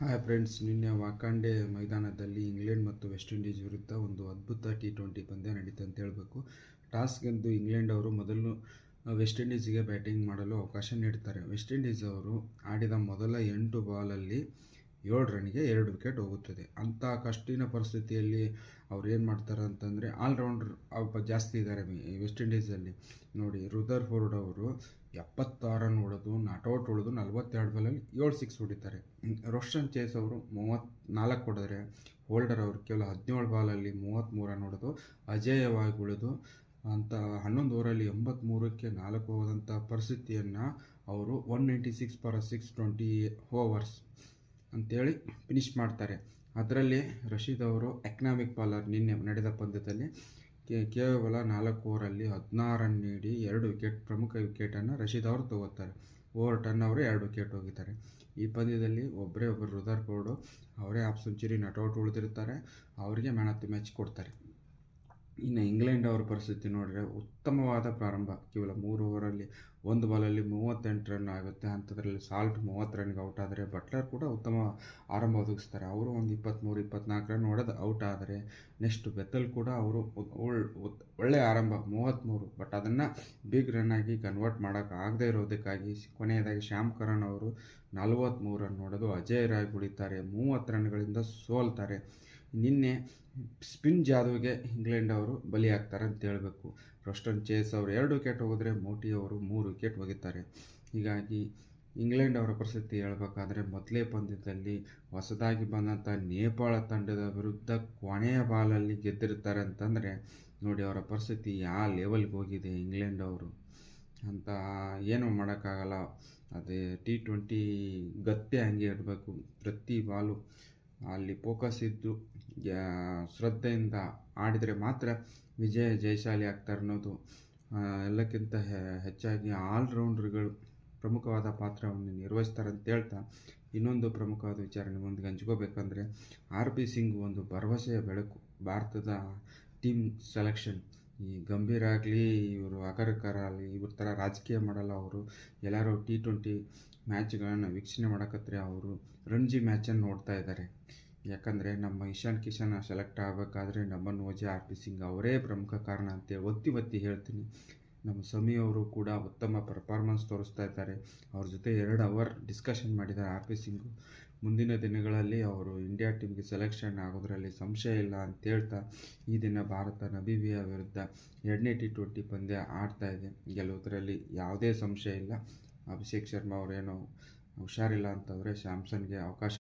Hi friends, ನಿನ್ನೆ ವಾಖಾಂಡೆ ಮೈದಾನದಲ್ಲಿ England ಮತ್ತು ವೆಸ್ಟ್ ಇಂಡೀಸ್ ವಿರುದ್ಧ ಒಂದು ಅದ್ಭುತ T20 ಪಂದ್ಯ ನಡೀತು ಅಂತ ಹೇಳಬೇಕು. ಟಾಸ್ ಗೆದ್ದು ಇಂಗ್ಲೆಂಡ್ ಅವರು ಮೊದಲು ವೆಸ್ಟ್ ಇಂಡೀಸ್ಗೆ ಬ್ಯಾಟಿಂಗ್ ಮಾಡಲು ಅವಕಾಶ ನೀಡ್ತಾರೆ. ವೆಸ್ಟ್ ಇಂಡೀಸ್ ಅವರು ಆಡಿದ ಮೊದಲ 8 ಬಾಲಲ್ಲಿ 7 ರನ್ಗೆ 2 ವಿಕೆಟ್ ಹೋಗುತ್ತದೆ. ಅಂಥ ಕಷ್ಟಿನ ಪರಿಸ್ಥಿತಿಯಲ್ಲಿ ಅವ್ರು ಏನು ಮಾಡ್ತಾರೆ ಅಂತಂದರೆ, ಆಲ್ರೌಂಡರ್ ಜಾಸ್ತಿ ಇದ್ದಾರೆ ವೆಸ್ಟ್ ಇಂಡೀಸಲ್ಲಿ. ನೋಡಿ, ರುದರ್ಫೋರ್ಡ್ ಅವರು 76 ರನ್ ಹೊಡೆದು ನಾಟ್ಔಟ್ ಉಳಿದು 42 ಬಾಲಲ್ಲಿ 7 ಸಿಕ್ಸ್ ಹೊಡಿತಾರೆ. ರೋಷನ್ ಚೇಸ್ ಅವರು 34 ಹೊಡೆದರೆ, ಹೋಲ್ಡರ್ ಅವರು ಕೇವಲ 17 ಬಾಲಲ್ಲಿ 33 ರನ್ ಹೊಡೆದು ಅಜೇಯವಾಗಿ ಉಳಿದು ಅಂತ 11 ಓವರಲ್ಲಿ 83ಕ್ಕೆ 4 ಹೋದಂಥ ಪರಿಸ್ಥಿತಿಯನ್ನು ಅವರು 196 ಫಾರ್ 620 ಓವರ್ಸ್ ಅಂಥೇಳಿ ಫಿನಿಷ್ ಮಾಡ್ತಾರೆ. ಅದರಲ್ಲಿ ರಶೀದ್ ಅವರು ಎಕನಾಮಿಕ್ ಬಾಲರ್ ನಿನ್ನೆ ನಡೆದ ಪಂದ್ಯದಲ್ಲಿ ಕೇವಲ 4 ಓವರಲ್ಲಿ 16 ರನ್ ನೀಡಿ 2 ವಿಕೆಟ್, ಪ್ರಮುಖ ವಿಕೆಟನ್ನು ರಶೀದ್ ಅವರು ತಗೋತಾರೆ. ಓವರ್ಟನ್ ಅವರು 2 ವಿಕೆಟ್ ಹೋಗಿದ್ದಾರೆ. ಈ ಪಂದ್ಯದಲ್ಲಿ ಒಬ್ಬರು ರುದರ್ಫೋರ್ಡು ಅವರೇ ಹಾಫ್ ಸೆಂಚುರಿ ನಟ್ಔಟ್ ಉಳಿದಿರ್ತಾರೆ, ಅವರಿಗೆ ಮ್ಯಾನ್ ಆಫ್ ದಿ ಮ್ಯಾಚ್ ಕೊಡ್ತಾರೆ. ಇನ್ನು ಇಂಗ್ಲೆಂಡ್ ಅವರ ಪರಿಸ್ಥಿತಿ ನೋಡಿದರೆ ಉತ್ತಮವಾದ ಪ್ರಾರಂಭ. ಕೇವಲ 3 ಓವರಲ್ಲಿ 1 ಬಾಲಲ್ಲಿ 38 ರನ್ ಆಗುತ್ತೆ. ಅಂಥದ್ರಲ್ಲಿ ಸಾಲ್ಟ್ 30 ರನ್ಗೆ ಔಟ್ ಆದರೆ, ಬಟ್ಲರ್ ಕೂಡ ಉತ್ತಮ ಆರಂಭ ಒದಗಿಸ್ತಾರೆ. ಅವರು ಒಂದು 23-24 ರನ್ ಹೊಡೆದು ಔಟ್ ಆದರೆ, ನೆಕ್ಸ್ಟ್ ಬೆಥಲ್ ಕೂಡ ಅವರು ಒಳ್ಳೆಯ ಆರಂಭ 33, ಬಟ್ ಅದನ್ನು ಬಿಗ್ ರನ್ ಆಗಿ ಕನ್ವರ್ಟ್ ಮಾಡೋಕ್ಕಾಗದೇ ಇರೋದಕ್ಕಾಗಿ ಕೊನೆಯದಾಗಿ ಶ್ಯಾಮ್ ಕರನ್ ಅವರು 43 ರನ್ ಹೊಡೆದು ಅಜೇಯರಾಗಿ ಉಳಿತಾರೆ. 30 ರನ್ಗಳಿಂದ ಸೋಲ್ತಾರೆ. ನಿನ್ನೆ ಸ್ಪಿನ್ ಜಾದೂಗೆ ಇಂಗ್ಲೆಂಡ್ ಅವರು ಬಲಿಯಾಗ್ತಾರೆ ಅಂತ ಹೇಳಬೇಕು. ರೋಸ್ಟನ್ ಚೇಸ್ ಅವರು 2 ವಿಕೆಟ್ ಹೋಗಿದ್ರೆ, ಮೋಟಿ ಅವರು 3 ವಿಕೆಟ್ ಹೋಗಿದ್ದಾರೆ. ಹೀಗಾಗಿ ಇಂಗ್ಲೆಂಡ್ ಅವರ ಪರಿಸ್ಥಿತಿ ಹೇಳಬೇಕಾದ್ರೆ, ಮೊದಲೇ ಪಂದ್ಯದಲ್ಲಿ ಹೊಸದಾಗಿ ಬಂದಂಥ ನೇಪಾಳ ತಂಡದ ವಿರುದ್ಧ ಕೊನೆಯ ಬಾಲಲ್ಲಿ ಗೆದ್ದಿರ್ತಾರೆ ಅಂತಂದರೆ ನೋಡಿ ಅವರ ಪರಿಸ್ಥಿತಿ ಯಾವ ಲೆವೆಲ್ಗೆ ಹೋಗಿದೆ. ಇಂಗ್ಲೆಂಡ್ ಅವರು ಅಂತ ಏನೂ ಮಾಡೋಕ್ಕಾಗಲ್ಲ. ಅದೇ T20 ಗತ್ತೆ ಹಂಗೆ ಇರಬೇಕು. ಪ್ರತಿ ಬಾಲು ಅಲ್ಲಿ ಫೋಕಸ್ ಇದ್ದು ಶ್ರದ್ಧೆಯಿಂದ ಆಡಿದರೆ ಮಾತ್ರ ಜಯಶಾಲಿ ಆಗ್ತಾರೆ ಅನ್ನೋದು. ಎಲ್ಲಕ್ಕಿಂತ ಹೆಚ್ಚಾಗಿ ಆಲ್ರೌಂಡರ್ಗಳು ಪ್ರಮುಖವಾದ ಪಾತ್ರವನ್ನು ನಿರ್ವಹಿಸ್ತಾರೆ ಅಂತ ಹೇಳ್ತಾ, ಇನ್ನೊಂದು ಪ್ರಮುಖವಾದ ವಿಚಾರ ನಿಮ್ಮೊಂದಿಗೆ ಹಂಚ್ಕೋಬೇಕಂದ್ರೆ, RP ಸಿಂಗ್ ಒಂದು ಭರವಸೆಯ ಬೆಳಕು. ಭಾರತದ ಟೀಮ್ ಸೆಲೆಕ್ಷನ್, ಈ ಗಂಭೀರ್ ಆಗಲಿ, ಇವರು ಅಗರ್ಕರ್ ಆಗಲಿ, ಇವ್ರ ಥರ ರಾಜಕೀಯ ಮಾಡಲ್ಲ. ಅವರು ಎಲ್ಲರೂ T20 ಮ್ಯಾಚ್ಗಳನ್ನು ವೀಕ್ಷಣೆ ಮಾಡೋಕತ್ರೆ ಅವರು ರಣಜಿ ಮ್ಯಾಚನ್ನು ನೋಡ್ತಾ ಇದ್ದಾರೆ. ಯಾಕಂದರೆ ನಮ್ಮ ಇಶಾನ್ ಕಿಶನ್ ಸೆಲೆಕ್ಟ್ ಆಗಬೇಕಾದ್ರೆ ನಮ್ಮನ್ನು ಓಜಿ RP ಸಿಂಗ್ ಅವರೇ ಪ್ರಮುಖ ಕಾರಣ ಅಂತೇಳಿ ಒತ್ತಿ ಹೇಳ್ತೀನಿ. ನಮ್ಮ ಸಮಿ ಅವರು ಕೂಡ ಉತ್ತಮ ಪರ್ಫಾರ್ಮೆನ್ಸ್ ತೋರಿಸ್ತಾ ಇದ್ದಾರೆ. ಅವ್ರ ಜೊತೆ 2 ಅವರ್ ಡಿಸ್ಕಷನ್ ಮಾಡಿದ್ದಾರೆ RP ಸಿಂಗು. ಮುಂದಿನ ದಿನಗಳಲ್ಲಿ ಅವರು ಇಂಡಿಯಾ ಟೀಮ್ಗೆ ಸೆಲೆಕ್ಷನ್ ಆಗೋದ್ರಲ್ಲಿ ಸಂಶಯ ಇಲ್ಲ ಅಂತ ಹೇಳ್ತಾ, ಈ ದಿನ ಭಾರತ ನಮೀಬಿಯಾ ವಿರುದ್ಧ 2ನೇ T20 ಪಂದ್ಯ ಆಡ್ತಾ ಇದೆ. ಗೆಲ್ಲುವುದರಲ್ಲಿ ಯಾವುದೇ ಸಂಶಯ ಇಲ್ಲ. ಅಭಿಷೇಕ್ ಶರ್ಮಾ ಅವರೇನೋ ಹುಷಾರಿಲ್ಲ ಅಂತಂದರೆ ಸ್ಯಾಮ್ಸನ್ಗೆ ಅವಕಾಶ